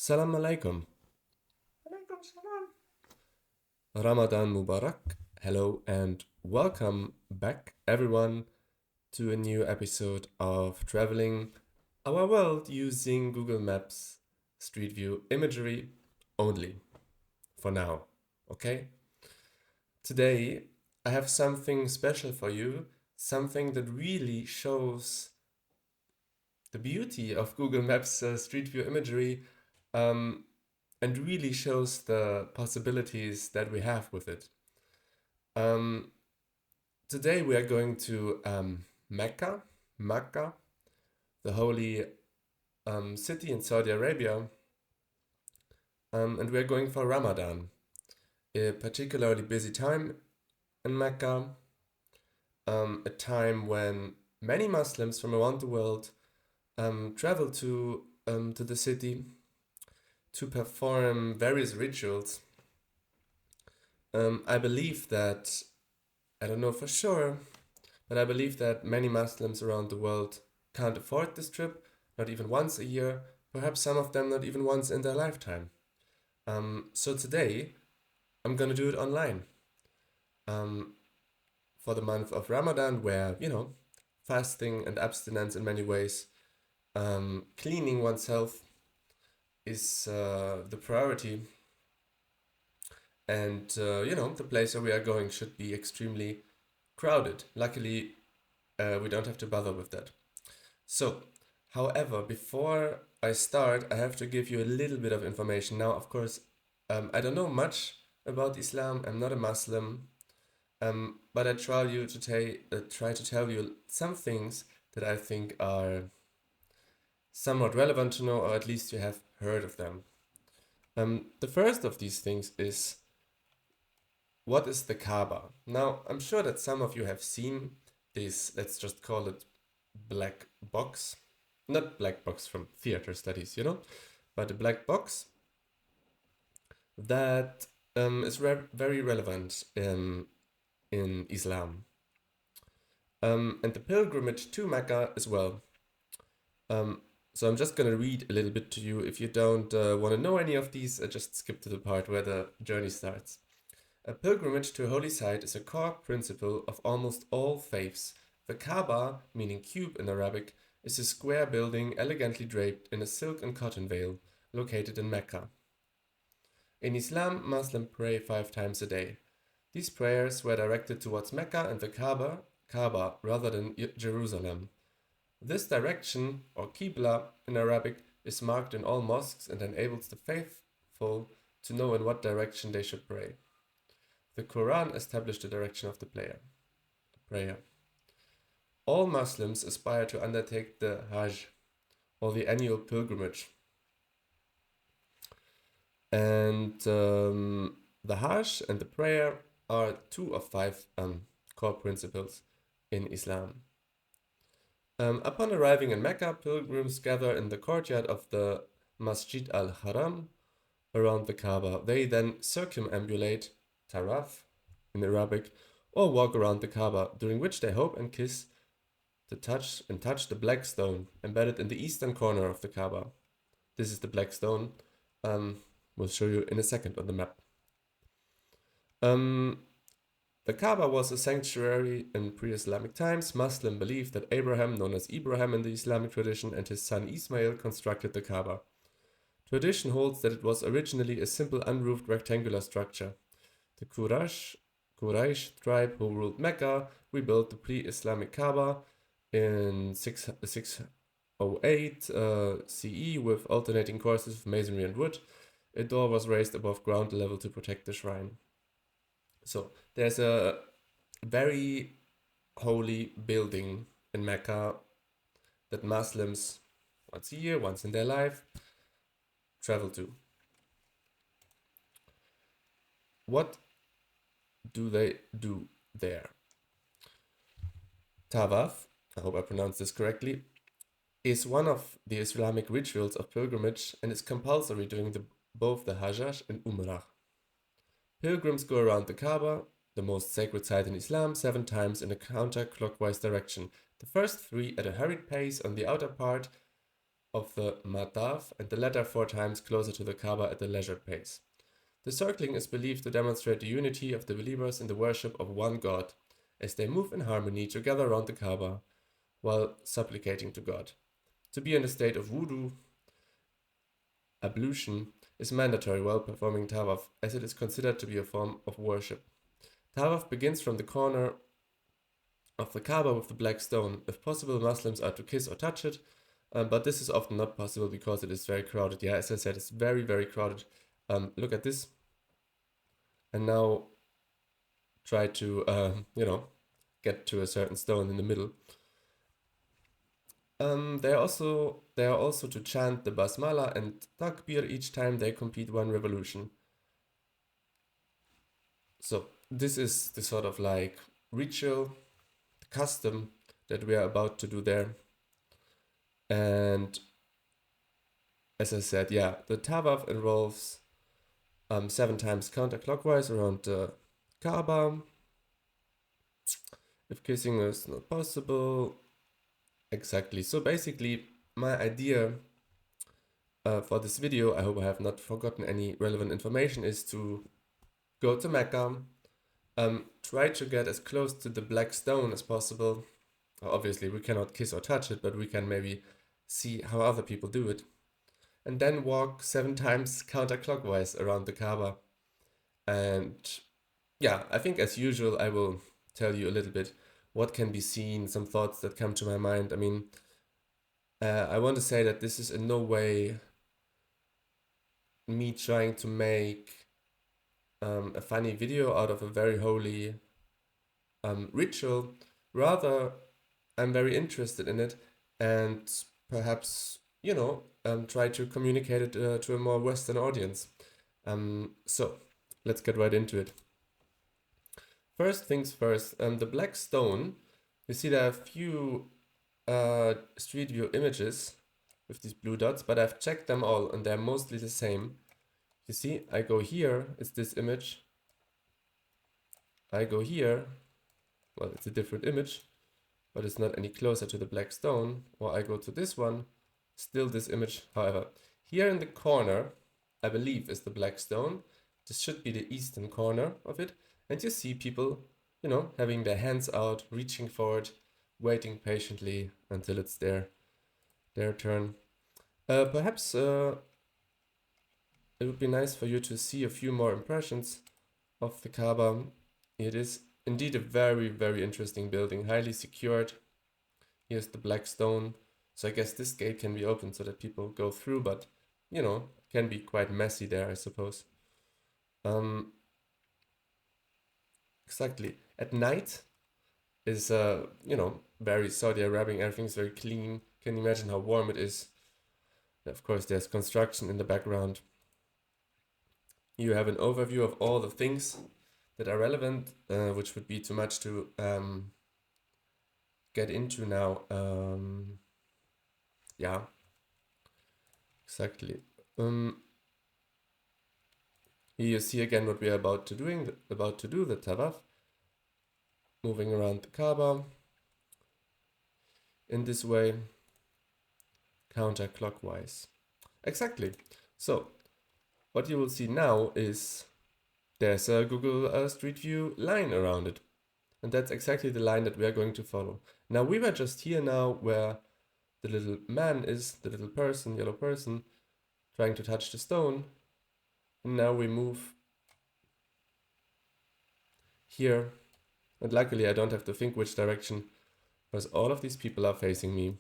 Salam alaikum. Alaikum salam. Ramadan Mubarak. Hello and welcome back, everyone, to a new episode of Traveling Our World using Google Maps Street View imagery only for now. Okay? Today, I have something special for you, something that really shows the beauty of Google Maps Street View imagery. And really shows the possibilities that we have with it. Um, Today we are going to Mecca, the holy city in Saudi Arabia, and we are going for Ramadan, a particularly busy time in Mecca, a time when many Muslims from around the world travel to the city to perform various rituals. I believe that, I don't know for sure, but I believe that many Muslims around the world can't afford this trip, not even once a year, perhaps some of them not even once in their lifetime. So today, I'm gonna do it online um, for the month of Ramadan, where, fasting and abstinence in many ways, cleaning oneself is the priority. And, the place where we are going should be extremely crowded. Luckily, we don't have to bother with that. So, however, before I start, I have to give you a little bit of information. Now, of course, I don't know much about Islam. I'm not a Muslim, but I try to tell you some things that I think are somewhat relevant to know, or at least you have heard of them. The first of these things is, what is the Kaaba? Now, I'm sure that some of you have seen this, let's just call it black box. Not black box from theater studies, but a black box that is very relevant in Islam. And the pilgrimage to Mecca as well. So I'm just going to read a little bit to you. If you don't want to know any of these, just skip to the part where the journey starts. A pilgrimage to a holy site is a core principle of almost all faiths. The Kaaba, meaning cube in Arabic, is a square building elegantly draped in a silk and cotton veil, located in Mecca. In Islam, Muslims pray 5 times a day. These prayers were directed towards Mecca and the Kaaba rather than Jerusalem. This direction, or Qibla in Arabic, is marked in all mosques and enables the faithful to know in what direction they should pray. The Quran established the direction of the prayer. All Muslims aspire to undertake the Hajj, or the annual pilgrimage. And the Hajj and the prayer are 2 of 5 core principles in Islam. Upon arriving in Mecca, pilgrims gather in the courtyard of the Masjid al-Haram around the Kaaba. They then circumambulate, taraf in Arabic, or walk around the Kaaba, during which they hope and kiss to touch the black stone embedded in the eastern corner of the Kaaba. This is the black stone. We'll show you in a second on the map. The Kaaba was a sanctuary in pre-Islamic times. Muslims believe that Abraham, known as Ibrahim in the Islamic tradition, and his son Ismail constructed the Kaaba. Tradition holds that it was originally a simple unroofed rectangular structure. The Quraysh tribe who ruled Mecca rebuilt the pre-Islamic Kaaba in 608 CE with alternating courses of masonry and wood. A door was raised above ground level to protect the shrine. So there's a very holy building in Mecca that Muslims once a year, once in their life, travel to. What do they do there? Tawaf, I hope I pronounced this correctly, is one of the Islamic rituals of pilgrimage and is compulsory during both the Hajj and Umrah. Pilgrims go around the Kaaba, the most sacred site in Islam, 7 times in a counterclockwise direction. The first 3 at a hurried pace on the outer part, of the Mataf, and the latter 4 times closer to the Kaaba at a leisured pace. The circling is believed to demonstrate the unity of the believers in the worship of one God, as they move in harmony together around the Kaaba while supplicating to God. To be in a state of wudu, ablution, is mandatory while performing tawaf, as it is considered to be a form of worship. Tawaf begins from the corner of the Kaaba with the black stone. If possible, Muslims are to kiss or touch it, but this is often not possible because it is very crowded. Yeah, as I said, it's very, very crowded. Look at this. And now try to, get to a certain stone in the middle. They are also to chant the basmala and takbir each time they complete one revolution. So this is the sort of like ritual, custom that we are about to do there. And as I said, yeah, the tawaf involves 7 times counterclockwise around the Kaaba. If kissing is not possible, exactly. So basically, my idea for this video, I hope I have not forgotten any relevant information, is to go to Mecca, try to get as close to the black stone as possible. Obviously, we cannot kiss or touch it, but we can maybe see how other people do it. And then walk 7 times counterclockwise around the Kaaba. And yeah, I think as usual, I will tell you a little bit what can be seen, some thoughts that come to my mind. I mean, I want to say that this is in no way me trying to make a funny video out of a very holy ritual. Rather, I'm very interested in it and perhaps, try to communicate it to a more Western audience. So, let's get right into it. First things first, the black stone, you see there are a few street view images with these blue dots, but I've checked them all and they're mostly the same. You see, I go here, it's this image. I go here, well, it's a different image, but it's not any closer to the black stone. Or I go to this one, still this image. However, here in the corner, I believe is the black stone. This should be the eastern corner of it. And you see people, having their hands out, reaching for it, waiting patiently until it's their turn. Perhaps it would be nice for you to see a few more impressions of the Kaaba. It is indeed a very, very interesting building, highly secured. Here's the black stone. So I guess this gate can be opened so that people go through, but, can be quite messy there, I suppose. Exactly. At night is, very Saudi Arabian. Everything's very clean. Can you imagine how warm it is? Of course, there's construction in the background. You have an overview of all the things that are relevant, which would be too much to get into now. Yeah, exactly. Here you see again what we are about to do, the tawaf, moving around the Kaaba in this way, counterclockwise. Exactly. So what you will see now is there's a Google Street View line around it. And that's exactly the line that we are going to follow. Now we were just here now where the little man is, the little person, yellow person, trying to touch the stone. And now we move here. And luckily I don't have to think which direction, because all of these people are facing me.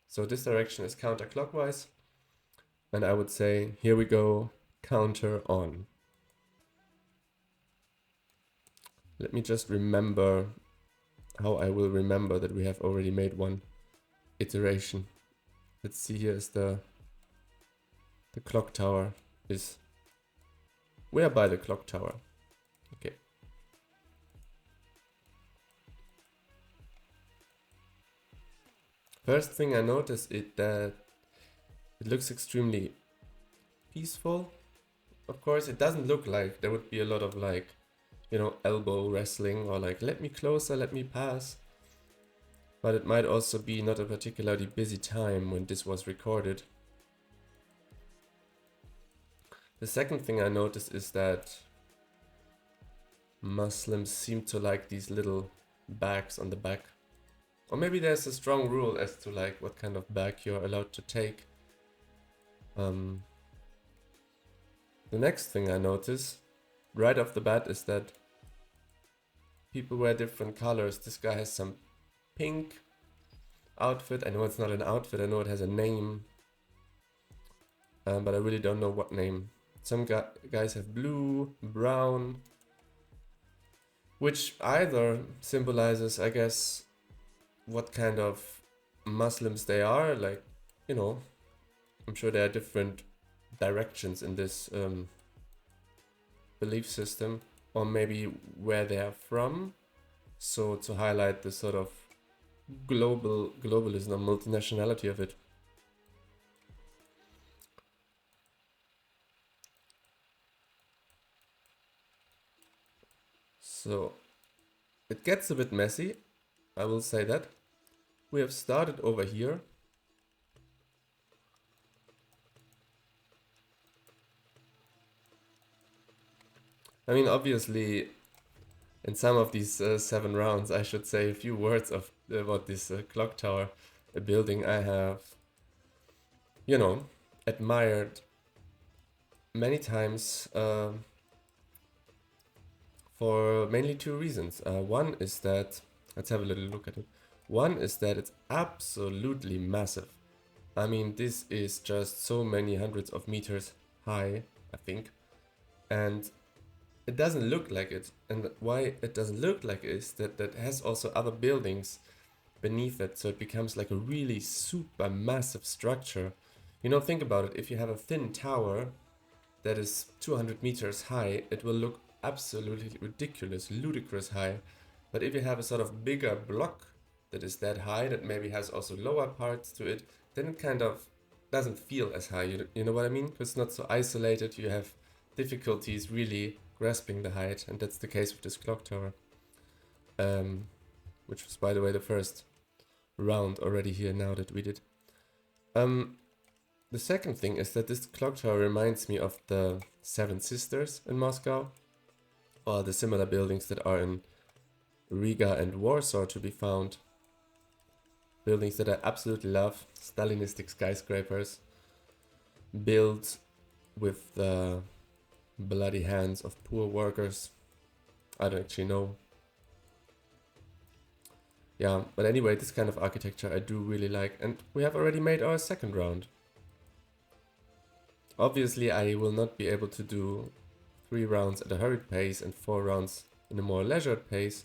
So this direction is counterclockwise. And I would say, here we go, counter on. Let me just remember how I will remember that we have already made one iteration. Let's see, here is the clock tower is. We are by the clock tower. Okay. First thing I notice is that it looks extremely peaceful. Of course, it doesn't look like there would be a lot of elbow wrestling or let me closer, let me pass. But it might also be not a particularly busy time when this was recorded. The second thing I noticed is that Muslims seem to like these little bags on the back. Or maybe there's a strong rule as to like what kind of bag you're allowed to take. The next thing I notice right off the bat is that people wear different colors. This guy has some pink outfit. I know it's not an outfit, I know it has a name. But I really don't know what name. Some guys have blue, brown, which either symbolizes, I guess, what kind of Muslims they are. Like, you know, I'm sure there are different directions in this belief system, or maybe where they are from. So to highlight the sort of globalism or multinationality of it. So it gets a bit messy, I will say that. We have started over here. I mean, obviously, in some of these 7 rounds, I should say a few words about this clock tower building I have, you know, admired many times for mainly 2 reasons. One is that, let's have a little look at it. One is that it's absolutely massive. I mean, this is just so many hundreds of meters high, I think. And it doesn't look like it. And why it doesn't look like it is that it has also other buildings beneath it. So it becomes like a really super massive structure. You know, think about it. If you have a thin tower that is 200 meters high, it will look absolutely ridiculous, ludicrous high. But if you have a sort of bigger block that is that high, that maybe has also lower parts to it, then it kind of doesn't feel as high. You know what I mean? Because it's not so isolated. You have difficulties really grasping the height, and that's the case with this clock tower. Which was, by the way, the first round already here now that we did. The second thing is that this clock tower reminds me of the Seven Sisters in Moscow, or the similar buildings that are in Riga and Warsaw to be found. Buildings that I absolutely love, Stalinistic skyscrapers, built with the bloody hands of poor workers. I don't actually know. Yeah, but anyway, this kind of architecture I do really like, and we have already made our second round. Obviously, I will not be able to do 3 rounds at a hurried pace and 4 rounds in a more leisured pace,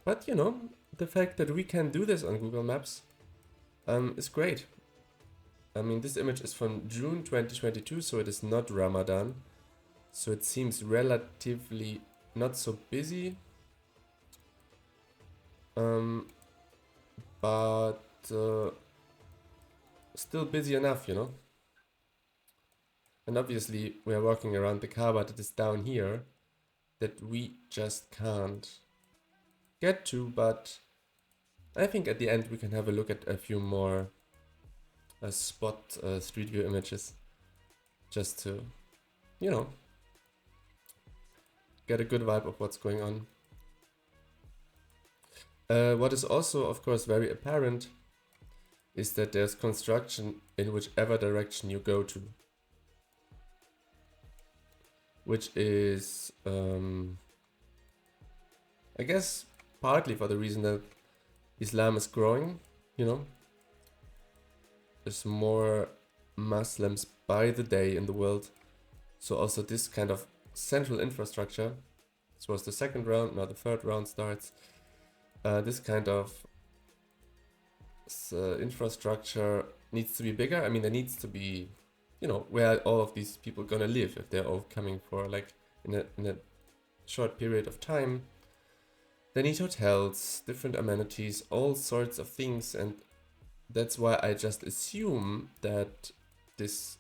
but you know, the fact that we can do this on Google Maps is great. I mean, this image is from June 2022, so it is not Ramadan, so it seems relatively not so busy, but still busy enough, you know. And obviously we are walking around the Kaaba that is down here, that we just can't get to, but I think at the end we can have a look at a few more spot street view images, just to, you know, get a good vibe of what's going on. What is also, of course, very apparent is that there's construction in whichever direction you go to. Which is, I guess, partly for the reason that Islam is growing, you know. There's more Muslims by the day in the world. So also this kind of central infrastructure, this was the second round, now the third round starts. This kind of infrastructure needs to be bigger. I mean, there needs to be, you know, where all of these people gonna live if they're all coming for like in a short period of time. They need hotels, different amenities, all sorts of things, and that's why I just assume that this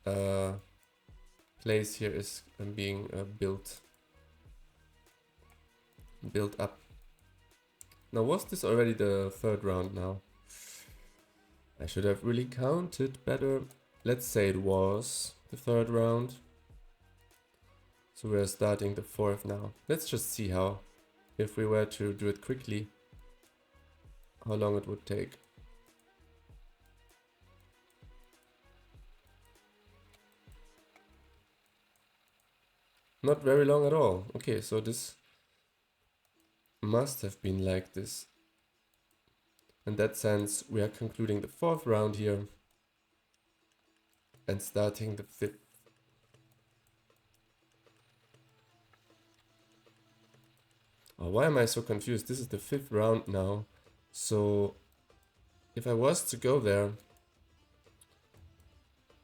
place here is being built up. Now, was this already the third round now? I should have really counted better. Let's say it was. the third round. So we're starting the fourth now. Let's just see how, if we were to do it quickly, how long it would take. Not very long at all. Okay, so this must have been like this. In that sense, we are concluding the fourth round here and starting the fifth. Oh, why am I so confused? This is the fifth round now. So if I was to go there,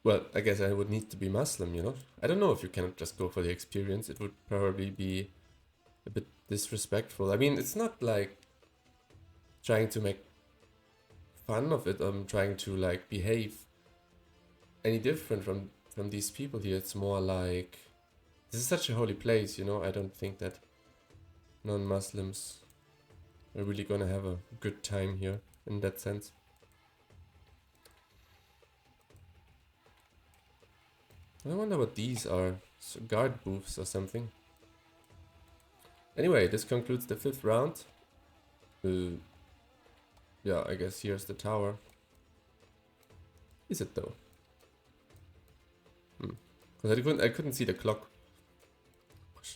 well, I guess I would need to be Muslim, you know? I don't know if you can just go for the experience. It would probably be a bit disrespectful. I mean, it's not like trying to make fun of it. I'm trying to like behave any different from these people here. It's more like, this is such a holy place, you know? I don't think that non-Muslims are really gonna have a good time here in that sense. I wonder what these are. So guard booths or something. Anyway, this concludes the fifth round. Yeah, I guess here's the tower. Is it though? Because I couldn't see the clock.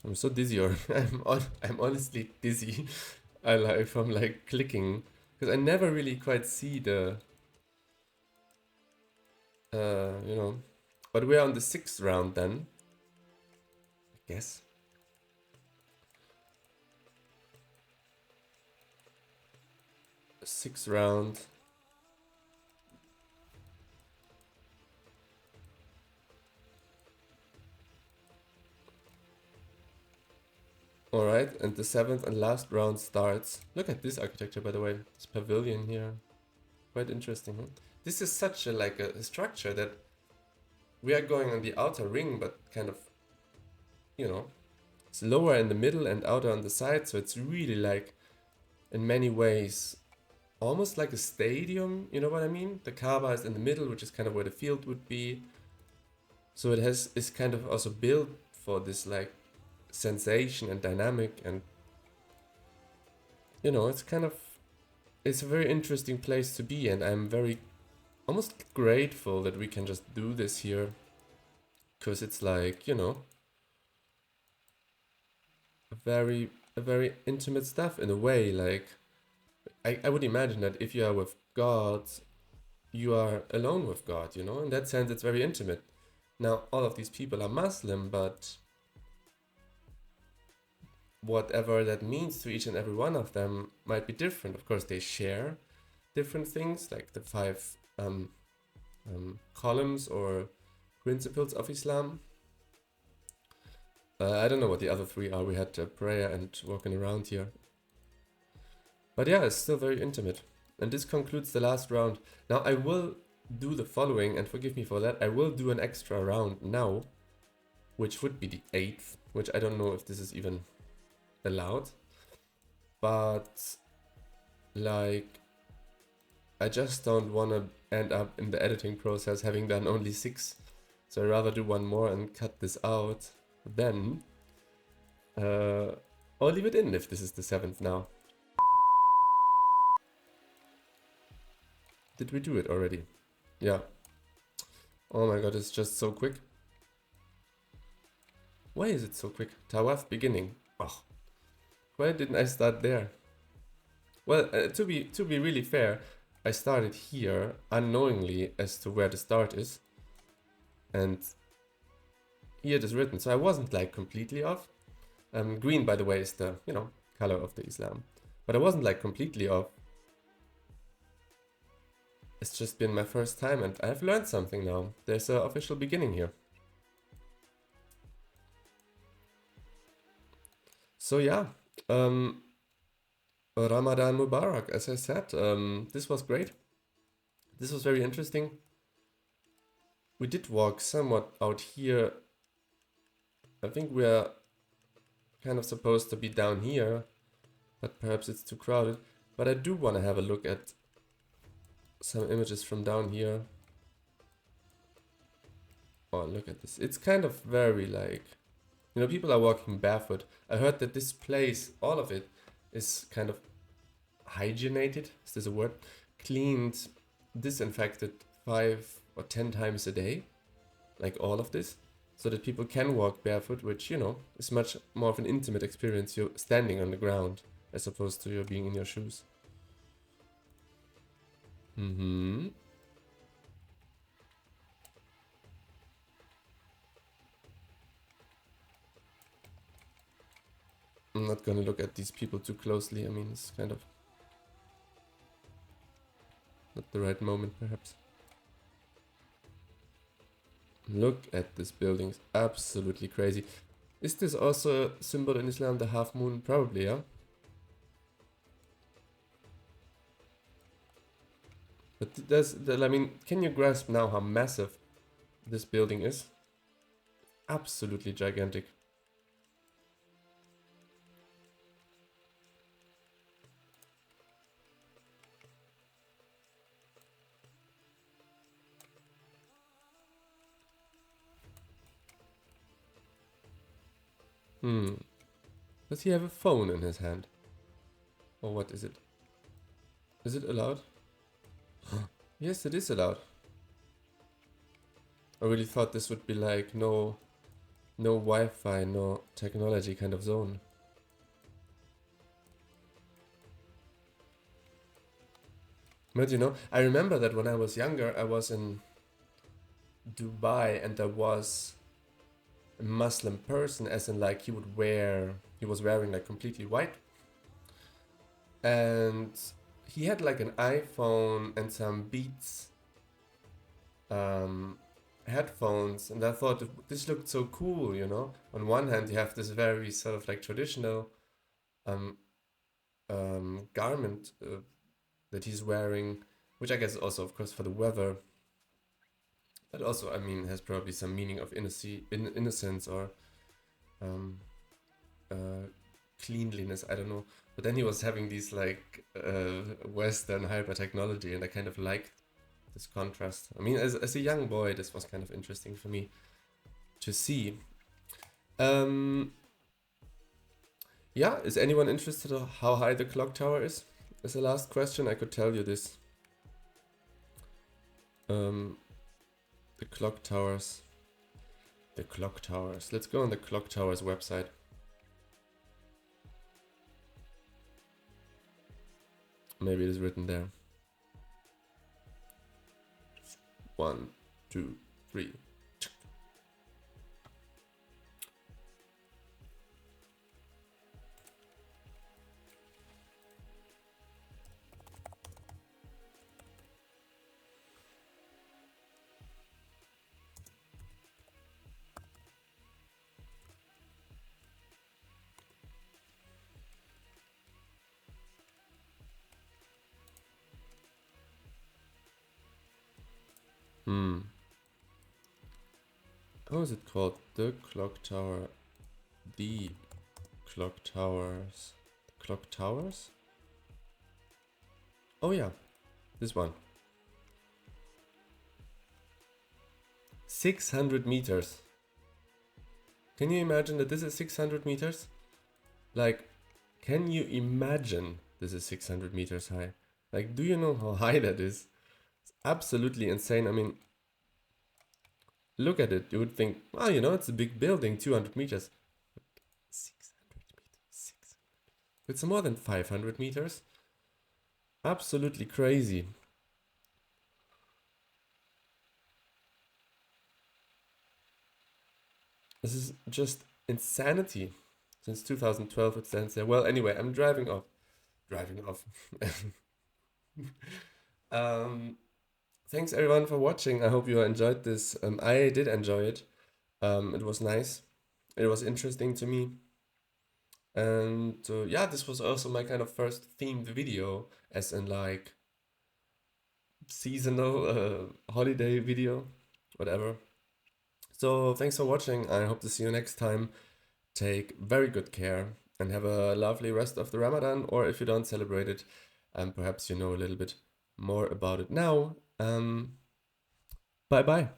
I'm so dizzy, or I'm honestly dizzy. From like clicking, because I never really quite see the you know. But we're on the sixth round then, I guess. Sixth round. Alright, and the seventh and last round starts. Look at this architecture, by the way. This pavilion here. Quite interesting, huh? This is such a like a structure that we are going on the outer ring, but kind of, you know, it's lower in the middle and outer on the side, so it's really like, in many ways, almost like a stadium, you know what I mean? The Kaaba is in the middle, which is kind of where the field would be. So it's kind of also built for this like sensation and dynamic, and you know, it's a very interesting place to be, and I'm very almost grateful that we can just do this here, because it's like, you know, a very intimate stuff in a way. Like I would imagine that if you are with God, you are alone with God, you know? In that sense, it's very intimate. Now, all of these people are Muslim, but whatever that means to each and every one of them might be different. Of course, they share different things, like the five columns or principles of Islam. I don't know what the other three are. We had prayer and walking around here. But yeah, it's still very intimate. And this concludes the last round. Now I will do the following, and forgive me for that. I will do an extra round now, which would be the 8th, which I don't know if this is even allowed. But like, I just don't want to end up in the editing process having done only 6. So I'd rather do one more and cut this out then. Or leave it in if this is the 7th now. Did we do it already? Yeah. Oh my god, it's just so quick. Why is it so quick? Tawaf beginning. Oh, why didn't I start there? Well, to be really fair, I started here unknowingly as to where the start is, and here it is written. So I wasn't like completely off. Green, by the way, is the, you know, color of the Islam, but I wasn't like completely off. It's just been my first time, and I've learned something now. There's an official beginning here. So yeah, Ramadan Mubarak, as I said. This was great. This was very interesting. We did walk somewhat out here. I think we're kind of supposed to be down here, but perhaps it's too crowded. But I do want to have a look at some images from down here. Oh, look at this. It's kind of very like, people are walking barefoot. I heard that this place, all of it, is kind of hygienated. Is this a word? Cleaned, disinfected 5 or 10 times a day, like all of this, so that people can walk barefoot, which, is much more of an intimate experience. You're standing on the ground as opposed to you being in your shoes. Mm-hmm. I'm not gonna look at these people too closely. I mean, it's kind of not the right moment, perhaps. Look at this building. It's absolutely crazy. Is this also a symbol in Islam, the half moon? Probably, yeah. But I mean, can you grasp now how massive this building is? Absolutely gigantic. Does he have a phone in his hand? Or what is it? Is it allowed? Yes, it is allowed. I really thought this would be like no Wi-Fi, no technology kind of zone. But I remember that when I was younger, I was in Dubai and there was a Muslim person, as in like he was wearing like completely white. And he had like an iPhone and some Beats headphones, and I thought this looked so cool, On one hand, you have this very sort of like traditional garment that he's wearing, which I guess is also, of course, for the weather, but also, I mean, has probably some meaning of innocence or cleanliness. I don't know. But then he was having these like Western hyper technology, and I kind of liked this contrast. I mean, as a young boy, this was kind of interesting for me to see. Yeah, is anyone interested in how high the clock tower is? As a last question, I could tell you this. The clock towers. The clock towers. Let's go on the clock towers website. Maybe it is written there. 1, 2, 3. How is it called? The clock tower. The clock towers. Clock towers? Oh yeah, this one. 600 meters. Can you imagine that this is 600 meters? Like, can you imagine this is 600 meters high? Like, do you know how high that is? It's absolutely insane. I mean, look at it. You would think, well, it's a big building, 200 meters. 600 meters. 600. It's more than 500 meters. Absolutely crazy. This is just insanity. Since 2012 it stands there. Well, anyway, I'm driving off. Thanks everyone for watching. I hope you enjoyed this. I did enjoy it. It was nice. It was interesting to me. And yeah, this was also my kind of first themed video, as in like seasonal holiday video, whatever. So thanks for watching. I hope to see you next time. Take very good care and have a lovely rest of the Ramadan, or if you don't celebrate it, perhaps you know a little bit more about it now. Bye bye.